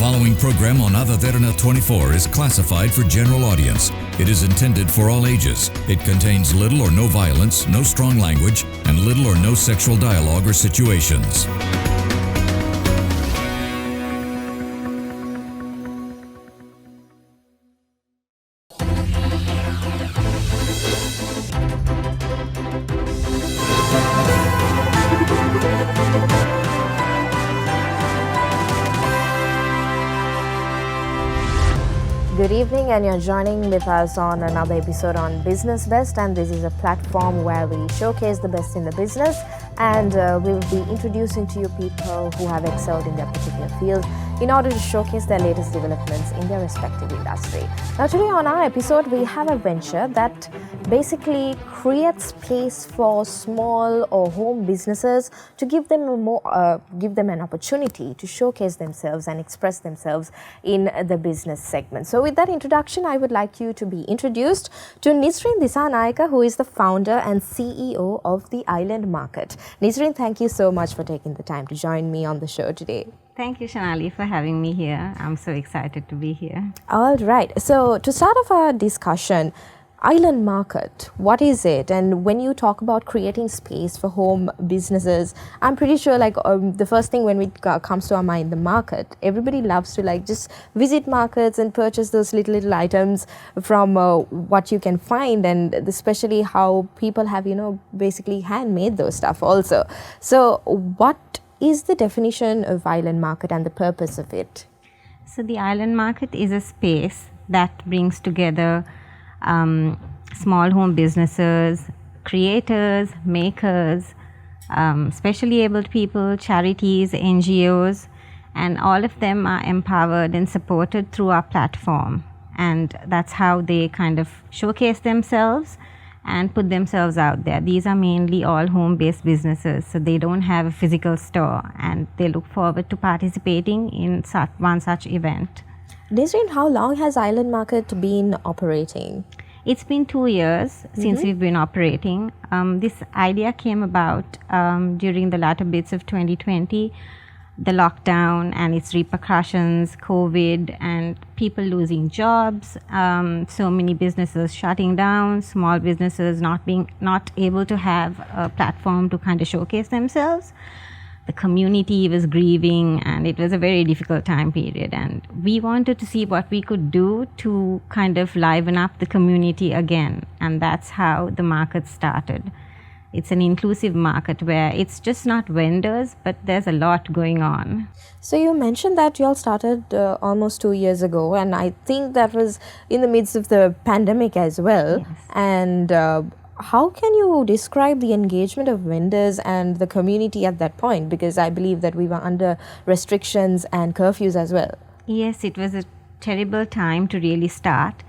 following program on Derana 24 is classified for general audience. It is intended for all ages. It contains little or no violence, no strong language, and little or no sexual dialogue or situations. Good evening, and you're joining with us on another episode on Business Best, and this is a platform where we showcase the best in the business, and we will be introducing to you people who have excelled in their particular field in order to showcase their latest developments in their respective industry. Now today on our episode we have a venture that basically creates space for small or home businesses to give them an opportunity to showcase themselves and express themselves in the business segment. So with that introduction, I would like you to be introduced to Nisreen Dissanayake, who is the founder and CEO of the Island Market. Nisreen, thank you so much for taking the time to join me on the show today. Thank you, Shanali, for having me here. I'm so excited to be here. All right. So to start off our discussion, Island Market, what is it? And when you talk about creating space for home businesses, I'm pretty sure the first thing when it comes to our mind, the market, everybody loves to just visit markets and purchase those little items from what you can find, and especially how people have, basically handmade those stuff also. So what is the definition of Island Market and the purpose of it? So the Island Market is a space that brings together small home businesses, creators, makers, specially abled people, charities, NGOs, and all of them are empowered and supported through our platform. And that's how they kind of showcase themselves and put themselves out there. These are mainly all home-based businesses, so they don't have a physical store, and they look forward to participating in one such event. Nisreen, how long has Island Market been operating? It's been 2 years since we've been operating. This idea came about during the latter bits of 2020, the lockdown and its repercussions, COVID, and people losing jobs, so many businesses shutting down, small businesses not able to have a platform to kind of showcase themselves. The community was grieving, and it was a very difficult time period, and we wanted to see what we could do to kind of liven up the community again, and that's how the market started. It's an inclusive market where it's just not vendors, but there's a lot going on. So you mentioned that you all started almost 2 years ago, and I think that was in the midst of the pandemic as well. Yes. And how can you describe the engagement of vendors and the community at that point? Because I believe that we were under restrictions and curfews as well. Yes, it was a terrible time to really start,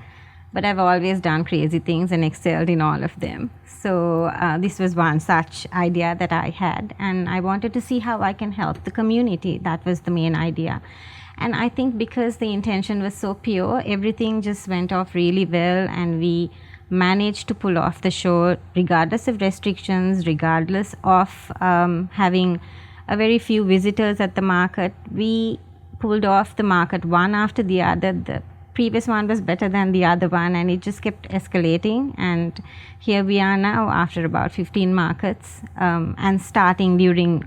but I've always done crazy things and excelled in all of them. So this was one such idea that I had, and I wanted to see how I can help the community. That was the main idea. And I think because the intention was so pure, everything just went off really well, and we managed to pull off the show regardless of restrictions, regardless of having a very few visitors at the market. We pulled off the market one after the other. The previous one was better than the other one, and it just kept escalating, and here we are now after about 15 markets, and starting during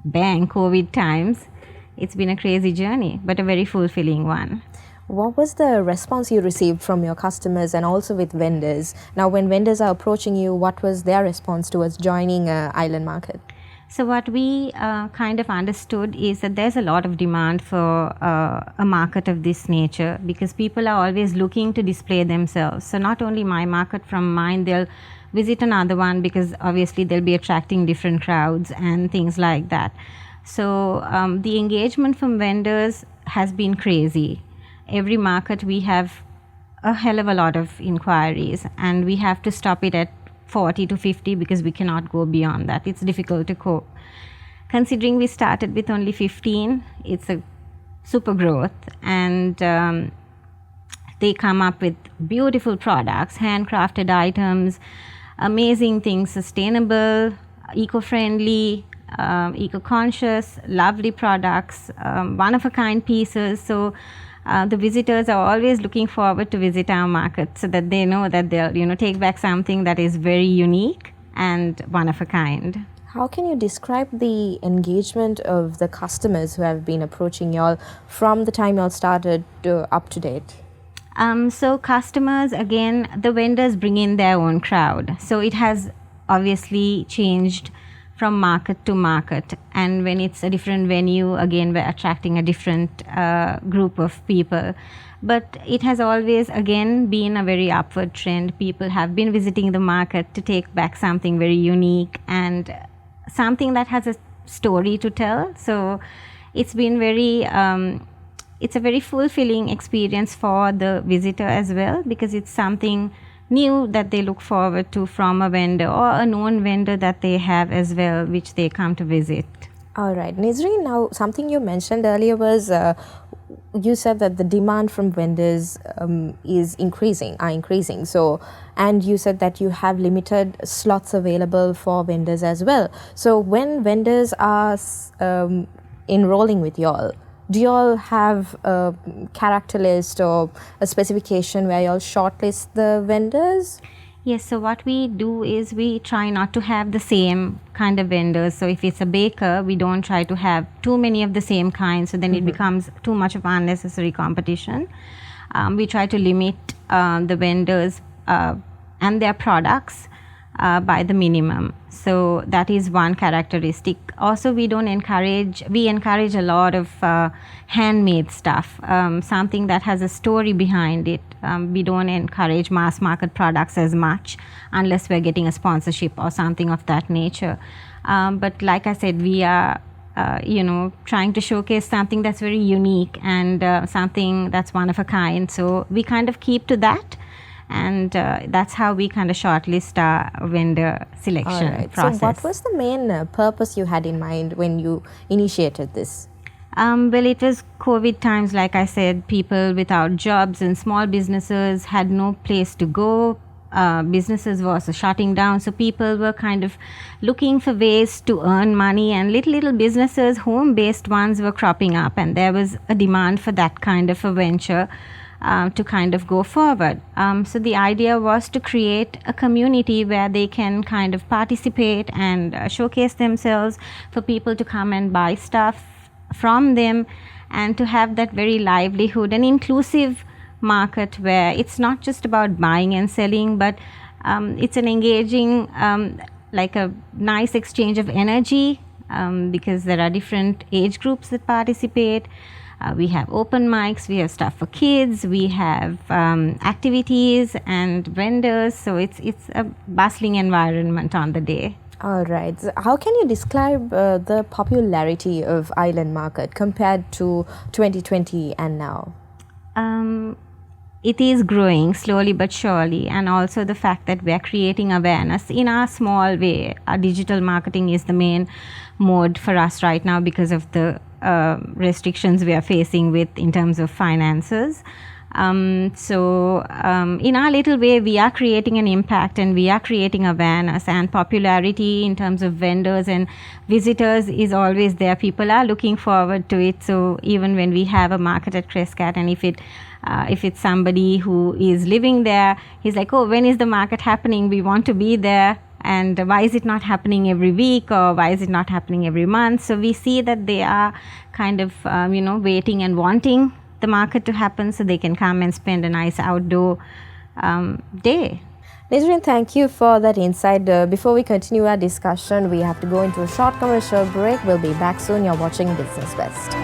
COVID times. It's been a crazy journey, but a very fulfilling one. What was the response you received from your customers and also with vendors? Now, when vendors are approaching you, what was their response towards joining Island Market? So what we kind of understood is that there's a lot of demand for a market of this nature, because people are always looking to display themselves. So not only my market, from mine, they'll visit another one, because obviously they'll be attracting different crowds and things like that. So the engagement from vendors has been crazy. Every market we have a hell of a lot of inquiries, and we have to stop it at 40 to 50 because we cannot go beyond that. It's difficult to cope. Considering we started with only 15, it's a super growth, and they come up with beautiful products, handcrafted items, amazing things, sustainable, eco-friendly, eco-conscious, lovely products, one-of-a-kind pieces. So the visitors are always looking forward to visit our market so that they know that they'll, take back something that is very unique and one-of-a-kind. How can you describe the engagement of the customers who have been approaching y'all from the time y'all started up to date? So customers, again, the vendors bring in their own crowd. So it has obviously changed from market to market. And when it's a different venue, again, we're attracting a different group of people. But it has always, again, been a very upward trend. People have been visiting the market to take back something very unique and something that has a story to tell. So it's been very... it's a very fulfilling experience for the visitor as well, because it's something new that they look forward to from a vendor or a known vendor that they have as well, which they come to visit. All right. Nisreen, now something you mentioned earlier was you said that the demand from vendors is increasing. So, and you said that you have limited slots available for vendors as well. So when vendors are enrolling with y'all, do you all have a character list or a specification where you all shortlist the vendors? Yes, so what we do is we try not to have the same kind of vendors. So if it's a baker, we don't try to have too many of the same kind, so then it becomes too much of unnecessary competition. We try to limit the vendors and their products by the minimum. So that is one characteristic. Also, we encourage a lot of handmade stuff, something that has a story behind it. We don't encourage mass market products as much unless we're getting a sponsorship or something of that nature. But like I said, we are trying to showcase something that's very unique and something that's one of a kind. So we kind of keep to that. And that's how we kind of shortlist our vendor selection process. So what was the main purpose you had in mind when you initiated this? Well, it was COVID times, like I said. People without jobs and small businesses had no place to go. Businesses were also shutting down. So people were kind of looking for ways to earn money, and little businesses, home-based ones, were cropping up. And there was a demand for that kind of a venture to kind of go forward. So the idea was to create a community where they can kind of participate and showcase themselves, for people to come and buy stuff from them, and to have that very livelihood and inclusive market where it's not just about buying and selling, but it's an engaging, like a nice exchange of energy, because there are different age groups that participate. We have open mics, we have stuff for kids, we have activities and vendors. So it's a bustling environment on the day. All right. So how can you describe the popularity of Island Market compared to 2020 and now? It is growing slowly but surely, and also the fact that we are creating awareness in our small way. Our digital marketing is the main mode for us right now because of the restrictions we are facing with in terms of finances. So in our little way, we are creating an impact and we are creating awareness, and popularity in terms of vendors and visitors is always there. People are looking forward to it. So even when we have a market at Crescat, and if it's somebody who is living there, he's like, oh, when is the market happening? We want to be there. And why is it not happening every week, or why is it not happening every month? So we see that they are kind of, waiting and wanting the market to happen so they can come and spend a nice outdoor day. Nisreen, thank you for that insight. Before we continue our discussion, we have to go into a short commercial break. We'll be back soon. You're watching Business Best.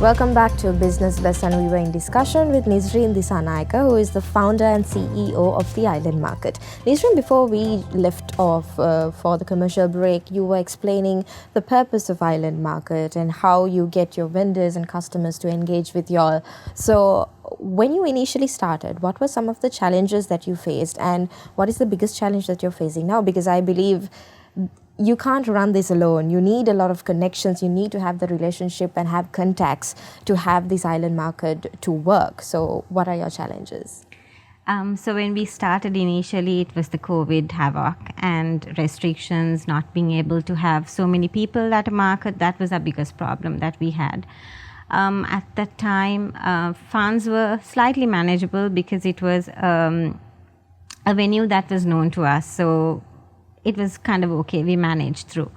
Welcome back to Business Best, and we were in discussion with Nisreen Dissanayake, who is the founder and CEO of the Island Market. Nisreen, before we left off for the commercial break, you were explaining the purpose of Island Market and how you get your vendors and customers to engage with y'all. So when you initially started, what were some of the challenges that you faced, and what is the biggest challenge that you're facing now? Because I believe you can't run this alone. You need a lot of connections. You need to have the relationship and have contacts to have this island market to work. So what are your challenges? So when we started initially, it was the COVID havoc and restrictions, not being able to have so many people at a market. That was our biggest problem that we had. At that time, funds were slightly manageable because it was a venue that was known to us. So it was kind of okay. We managed through.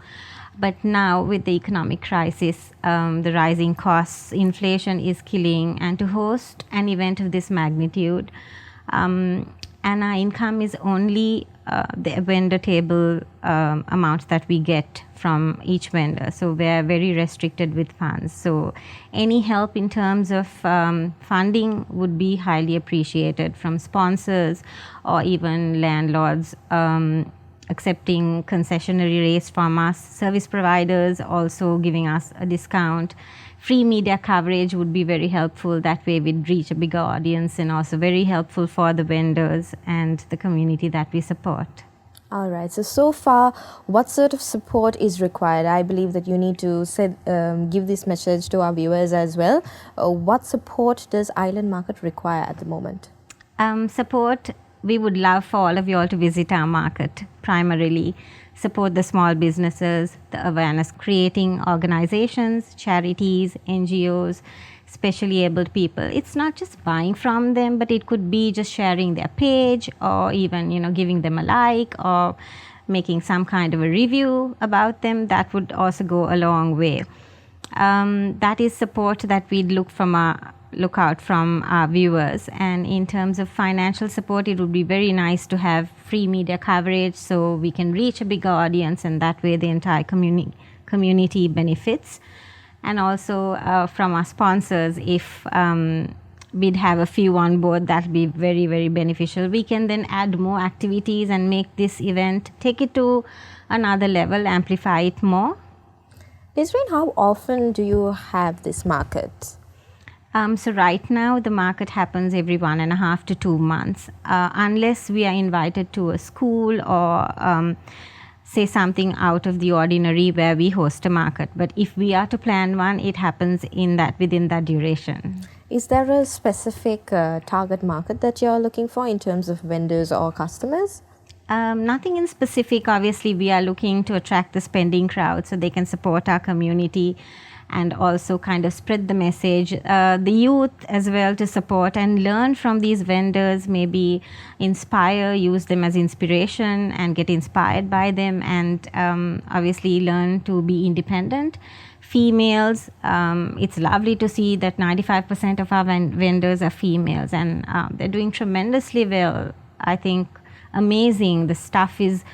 But now with the economic crisis, the rising costs, inflation is killing. And to host an event of this magnitude, and our income is only the vendor table amount that we get from each vendor. So we're very restricted with funds. So any help in terms of funding would be highly appreciated from sponsors or even landlords accepting concessionary rates from us, service providers also giving us a discount. Free media coverage would be very helpful. That way we'd reach a bigger audience, and also very helpful for the vendors and the community that we support. All right. So far, what sort of support is required? I believe that you need to give this message to our viewers as well. What support does Island Market require at the moment? Support, we would love for all of you all to visit our market primarily. Support the small businesses, the awareness creating organizations, charities, NGOs, specially abled people. It's not just buying from them, but it could be just sharing their page, or even, giving them a like, or making some kind of a review about them. That would also go a long way. That is support that we'd look out from our viewers. And in terms of financial support, it would be very nice to have free media coverage so we can reach a bigger audience, and that way the entire community benefits. And also from our sponsors, if we'd have a few on board, that would be very, very beneficial. We can then add more activities and make this event, take it to another level, amplify it more. Nisreen, how often do you have this market? So right now the market happens every 1.5 to 2 months, unless we are invited to a school or say something out of the ordinary where we host a market. But if we are to plan one, it happens within that duration. Is there a specific target market that you're looking for in terms of vendors or customers? Nothing in specific. Obviously, we are looking to attract the spending crowd so they can support our community and also kind of spread the message. The youth as well, to support and learn from these vendors, maybe inspire, use them as inspiration and get inspired by them, and obviously learn to be independent. Females, it's lovely to see that 95% of our vendors are females, and they're doing tremendously well. I think amazing. The stuff is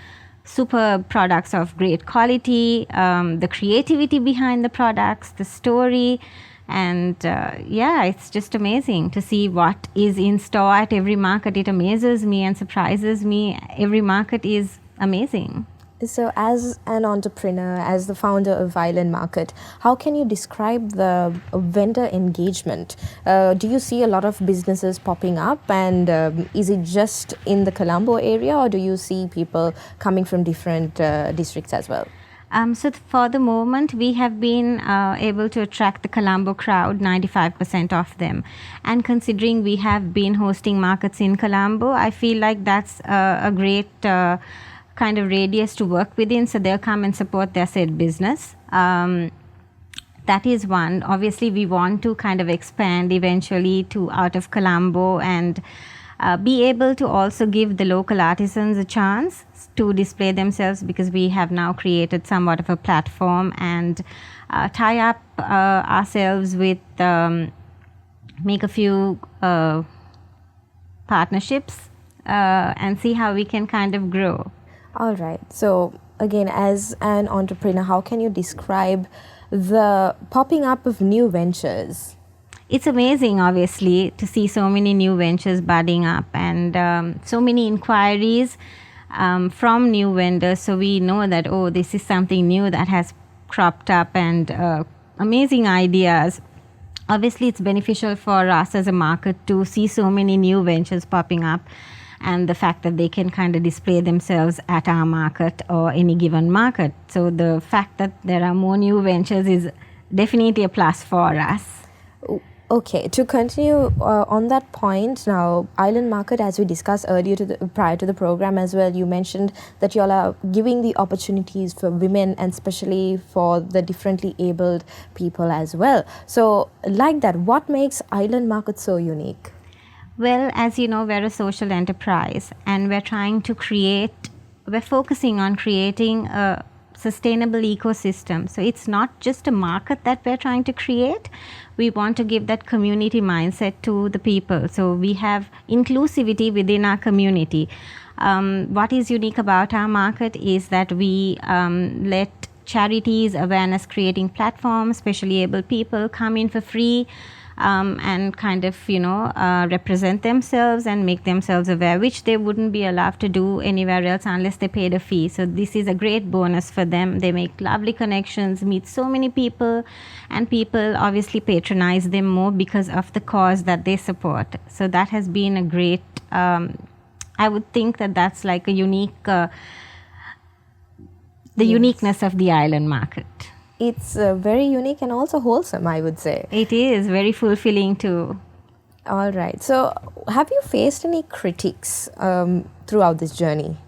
superb, products of great quality, the creativity behind the products, the story, and it's just amazing to see what is in store at every market. It amazes me and surprises me. Every market is amazing. So as an entrepreneur, as the founder of Island Market, how can you describe the vendor engagement? Do you see a lot of businesses popping up, and is it just in the Colombo area, or do you see people coming from different districts as well? So for the moment, we have been able to attract the Colombo crowd, 95% of them. And considering we have been hosting markets in Colombo, I feel like that's a great kind of radius to work within, so they'll come and support their said business. That is one. Obviously, we want to kind of expand eventually to out of Colombo and be able to also give the local artisans a chance to display themselves, because we have now created somewhat of a platform, and tie up ourselves with, make a few partnerships and see how we can kind of grow. All right. So again, as an entrepreneur, how can you describe the popping up of new ventures? It's amazing, obviously, to see so many new ventures budding up, and so many inquiries from new vendors. So we know that, this is something new that has cropped up, and amazing ideas obviously it's beneficial for us as a market to see so many new ventures popping up, and the fact that they can kind of display themselves at our market or any given market. So the fact that there are more new ventures is definitely a plus for us. Okay, to continue on that point now, Island Market, as we discussed earlier prior to the program as well, you mentioned that you all are giving the opportunities for women and especially for the differently abled people as well. So like that, what makes Island Market so unique? Well, as you know, we're a social enterprise, and we're focusing on creating a sustainable ecosystem. So it's not just a market that we're trying to create. We want to give that community mindset to the people. So we have inclusivity within our community. What is unique about our market is that we let charities, awareness creating platforms, especially able people come in for free, and kind of, represent themselves and make themselves aware, which they wouldn't be allowed to do anywhere else unless they paid a fee. So this is a great bonus for them. They make lovely connections, meet so many people, and people obviously patronize them more because of the cause that they support. So that has been a great, I would think that that's like a unique, the uniqueness of the Island Market. It's very unique and also wholesome, I would say. It is very fulfilling too. All right. So have you faced any critiques throughout this journey?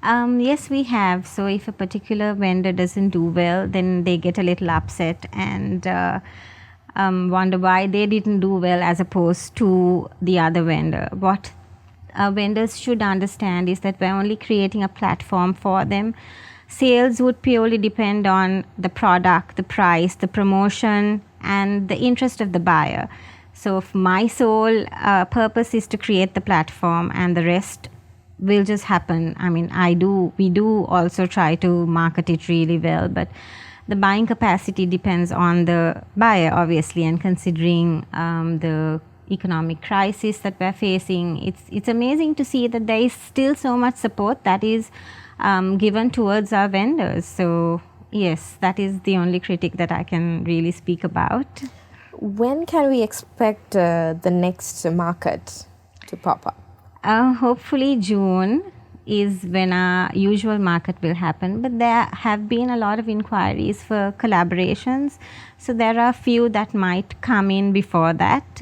Yes, we have. So if a particular vendor doesn't do well, then they get a little upset and wonder why they didn't do well as opposed to the other vendor. What vendors should understand is that we're only creating a platform for them. Sales would purely depend on the product, the price, the promotion, and the interest of the buyer. So if my sole purpose is to create the platform, and the rest will just happen. I mean, we do also try to market it really well, but the buying capacity depends on the buyer, obviously, and considering the economic crisis that we're facing, it's amazing to see that there is still so much support that is given towards our vendors. So yes, that is the only critic that I can really speak about. When can we expect the next market to pop up? Hopefully June is when our usual market will happen, but there have been a lot of inquiries for collaborations, so there are a few that might come in before that.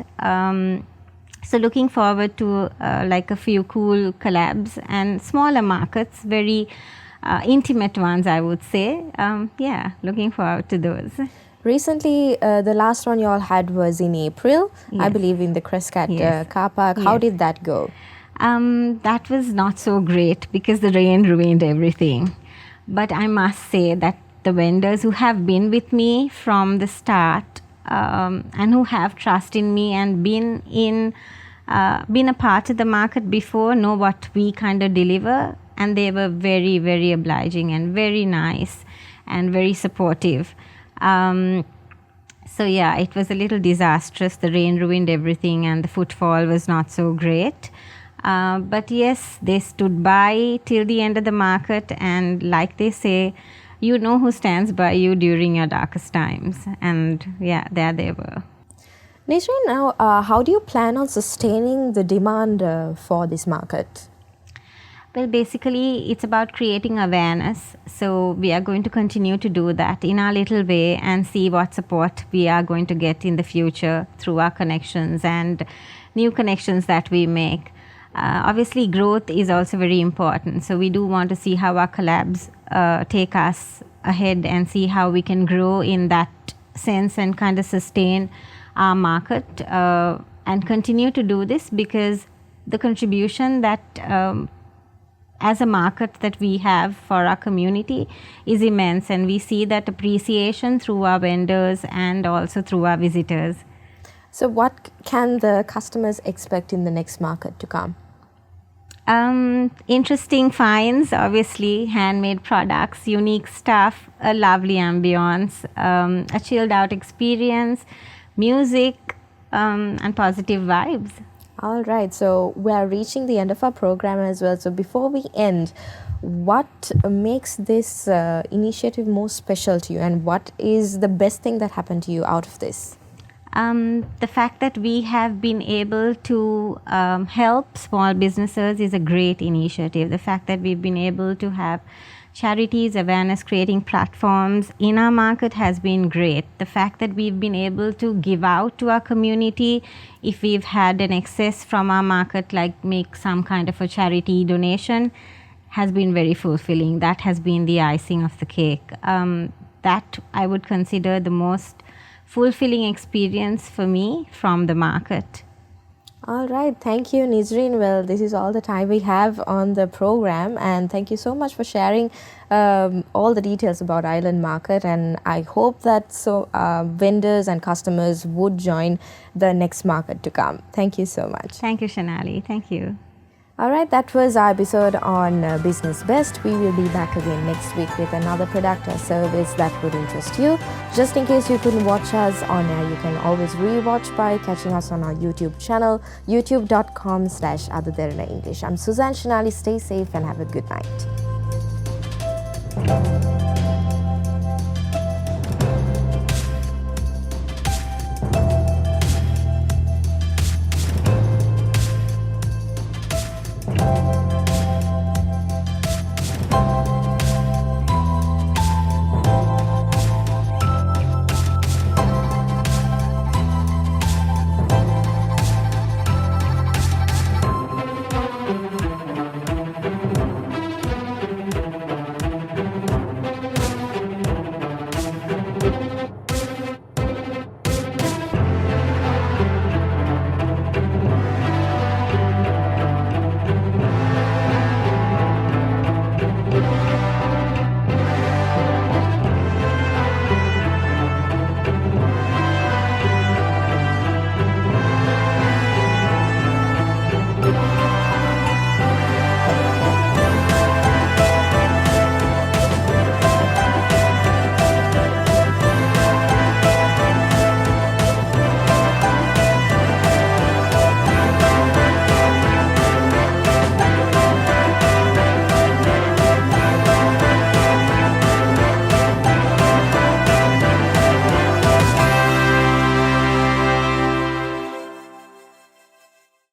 So looking forward to like a few cool collabs and smaller markets, very intimate ones, I would say. Looking forward to those. Recently, the last one you all had was in April, yes. I believe in the Crescat car park. How did that go? That was not so great because the rain ruined everything. But I must say that the vendors who have been with me from the start, and who have trust in me and been a part of the market before know what we kind of deliver, and they were very, very obliging and very nice and very supportive. So yeah, it was a little disastrous. The rain ruined everything and the footfall was not so great. But yes, they stood by till the end of the market, and like they say, you know who stands by you during your darkest times. And yeah, there they were. Nisreen, now how do you plan on sustaining the demand for this market? Well, basically, it's about creating awareness. So we are going to continue to do that in our little way and see what support we are going to get in the future through our connections and new connections that we make. Obviously, growth is also very important. So we do want to see how our collabs take us ahead and see how we can grow in that sense and kind of sustain our market and continue to do this, because the contribution that as a market that we have for our community is immense, and we see that appreciation through our vendors and also through our visitors. So what can the customers expect in the next market to come? Interesting finds, obviously, handmade products, unique stuff, a lovely ambience, a chilled out experience, music, and positive vibes. All right, so we are reaching the end of our program as well. So before we end, what makes this initiative most special to you, and what is the best thing that happened to you out of this? The fact that we have been able to help small businesses is a great initiative. The fact that we've been able to have charities, awareness creating platforms in our market has been great. The fact that we've been able to give out to our community, if we've had an excess from our market, like make some kind of a charity donation, has been very fulfilling. That has been the icing of the cake. That I would consider the most fulfilling experience for me from the market. All right. Thank you, Nisreen. Well, this is all the time we have on the program. And thank you so much for sharing all the details about Island Market. And I hope that vendors and customers would join the next market to come. Thank you so much. Thank you, Shanali. Thank you. All right, that was our episode on Business Best. We will be back again next week with another product or service that would interest you. Just in case you couldn't watch us on air, you can always rewatch by catching us on our YouTube channel, youtube.com/Ada Derana English. I'm Suzanne Shanali. Stay safe and have a good night.